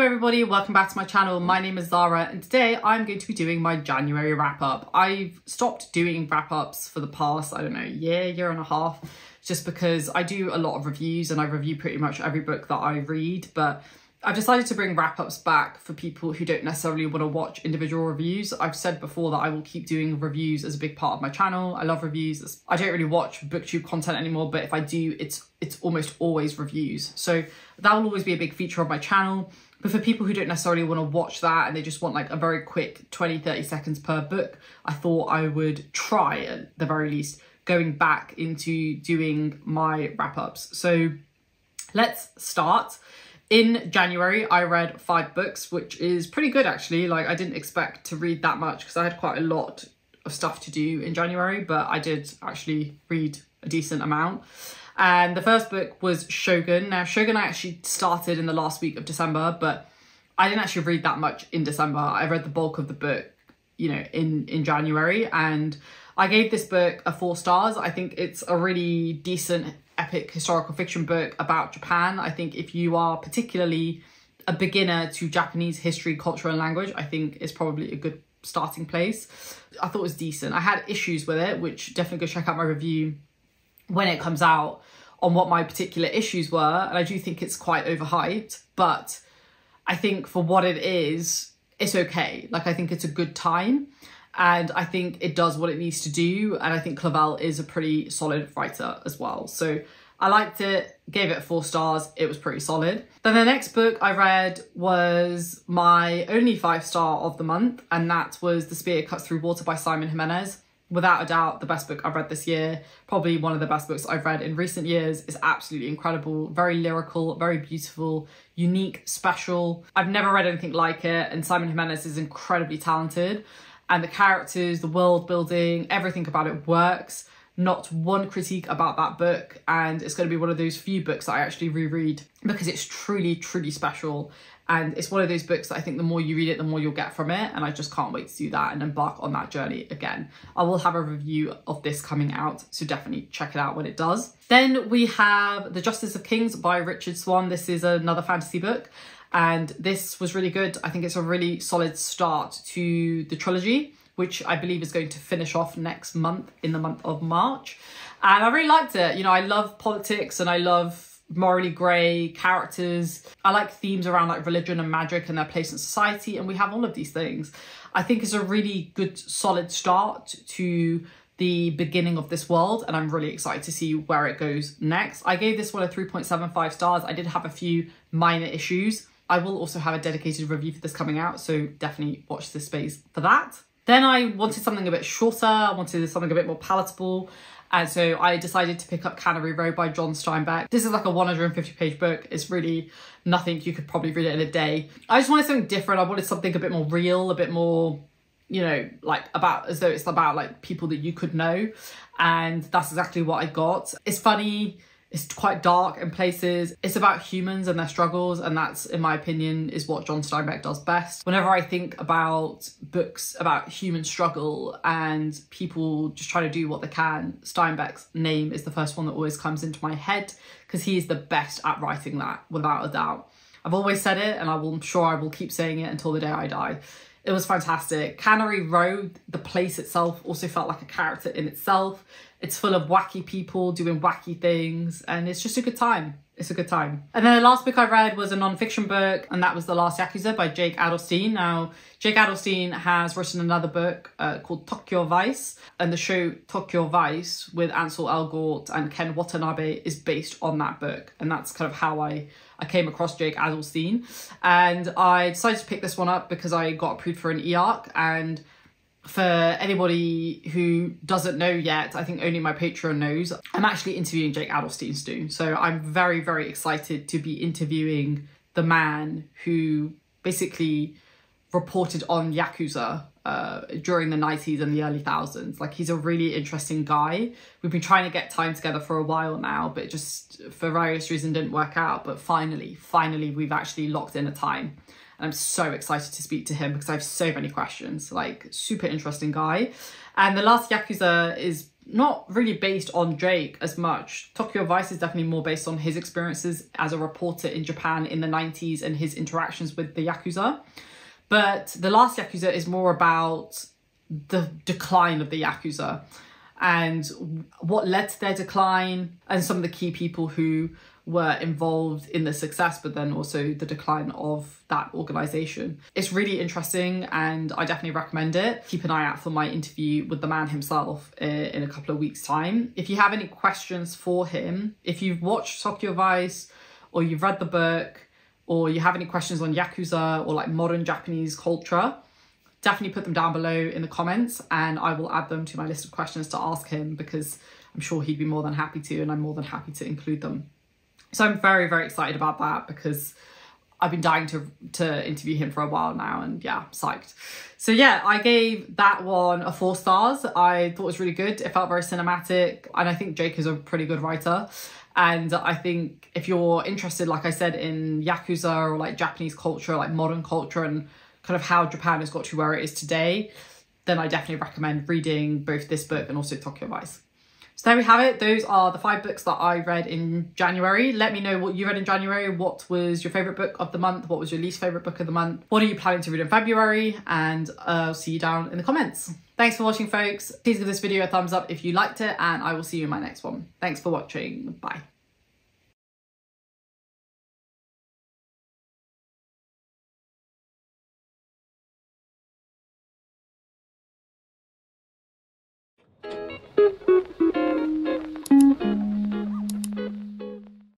Hello everybody, welcome back to my channel. My name is Zara and today I'm going to be doing my January wrap up. I've stopped doing wrap ups for the past, I don't know, year and a half, just because I do a lot of reviews and I review pretty much every book that I read, but I've decided to bring wrap ups back for people who don't necessarily want to watch individual reviews. I've said before that I will keep doing reviews as a big part of my channel. I love reviews. I don't really watch booktube content anymore, but if I do, it's almost always reviews. So that will always be a big feature of my channel. But for people who don't necessarily want to watch that and they just want like a very quick 20-30 seconds per book, I thought I would try at the very least going back into doing my wrap ups. So let's start. In January, I read 5 books, which is pretty good actually. Like I didn't expect to read that much because I had quite a lot of stuff to do in January, but I did actually read a decent amount. And the first book was Shogun. Now Shogun I actually started in the last week of December, but I didn't actually read that much in December. I read the bulk of the book, you know, in January, and I gave this book a 4 stars. I think it's a really decent epic historical fiction book about Japan. I think if you are particularly a beginner to Japanese history, culture and language, I think it's probably a good starting place. I thought it was decent. I had issues with it, which definitely go check out my review when it comes out on what my particular issues were. And I do think it's quite overhyped, but I think for what it is, it's okay. Like I think it's a good time. And I think it does what it needs to do. And I think Clavel is a pretty solid writer as well. So I liked it, gave it 4 stars. It was pretty solid. Then the next book I read was my only 5-star of the month. And that was The Spear Cuts Through Water by Simon Jimenez. Without a doubt, the best book I've read this year. Probably one of the best books I've read in recent years. It's absolutely incredible. Very lyrical, very beautiful, unique, special. I've never read anything like it. And Simon Jimenez is incredibly talented. And the characters, the world building, everything about it works. Not one critique about that book. And it's going to be one of those few books that I actually reread because it's truly, truly special. And it's one of those books that I think the more you read it, the more you'll get from it. And I just can't wait to do that and embark on that journey again. I will have a review of this coming out, so definitely check it out when it does. Then we have The Justice of Kings by Richard Swan. This is another fantasy book. And this was really good. I think it's a really solid start to the trilogy, which I believe is going to finish off next month in the month of March. And I really liked it. You know, I love politics and I love morally grey characters. I like themes around like religion and magic and their place in society. And we have all of these things. I think it's a really good, solid start to the beginning of this world, and I'm really excited to see where it goes next. I gave this one a 3.75 stars. I did have a few minor issues. I will also have a dedicated review for this coming out, so definitely watch this space for that. Then I wanted something a bit shorter. I wanted something a bit more palatable. And so I decided to pick up Canary Road by John Steinbeck. This is like a 150-page book. It's really nothing. You could probably read it in a day. I just wanted something different. I wanted something a bit more real, a bit more, you know, like about, as though it's about like people that you could know. And that's exactly what I got. It's funny. It's quite dark in places. It's about humans and their struggles, and that's, in my opinion, is what John Steinbeck does best. Whenever I think about books about human struggle and people just trying to do what they can, Steinbeck's name is the first one that always comes into my head because he is the best at writing that, without a doubt. I've always said it, and I'm sure I will keep saying it until the day I die. It was fantastic. Canary Road, the place itself, also felt like a character in itself. It's full of wacky people doing wacky things, and it's just a good time. It's a good time. And then the last book I read was a non-fiction book, and that was The Last Yakuza by Jake Adelstein. Now, Jake Adelstein has written another book called Tokyo Vice, and the show Tokyo Vice with Ansel Elgort and Ken Watanabe is based on that book. And that's kind of how I came across Jake Adelstein. And I decided to pick this one up because I got approved for an e-arc, and for anybody who doesn't know yet, I think only my Patreon knows, I'm actually interviewing Jake Adelstein soon. So I'm very, very excited to be interviewing the man who basically reported on Yakuza during the 90s and the early thousands. Like, he's a really interesting guy. We've been trying to get time together for a while now, but it just, for various reasons, didn't work out. But finally, we've actually locked in a time. And I'm so excited to speak to him because I have so many questions. Like, super interesting guy. And The Last Yakuza is not really based on Drake as much. Tokyo Vice is definitely more based on his experiences as a reporter in Japan in the 90s and his interactions with the Yakuza. But The Last Yakuza is more about the decline of the Yakuza and what led to their decline and some of the key people who were involved in the success, but then also the decline of that organization. It's really interesting and I definitely recommend it. Keep an eye out for my interview with the man himself in a couple of weeks' time. If you have any questions for him, if you've watched Tokyo Vice or you've read the book or you have any questions on Yakuza or like modern Japanese culture, definitely put them down below in the comments and I will add them to my list of questions to ask him, because I'm sure he'd be more than happy to, and I'm more than happy to include them. So I'm very, very excited about that because I've been dying to interview him for a while now, and yeah, psyched. So yeah, I gave that one a 4 stars. I thought it was really good. It felt very cinematic, and I think Jake is a pretty good writer. And I think if you're interested, like I said, in Yakuza or like Japanese culture, like modern culture and kind of how Japan has got to where it is today, then I definitely recommend reading both this book and also Tokyo Vice. So there we have it. Those are the 5 books that I read in January. Let me know what you read in January. What was your favourite book of the month? What was your least favourite book of the month? What are you planning to read in February? And I'll see you down in the comments. Thanks for watching, folks. Please give this video a thumbs up if you liked it, and I will see you in my next one. Thanks for watching. Bye.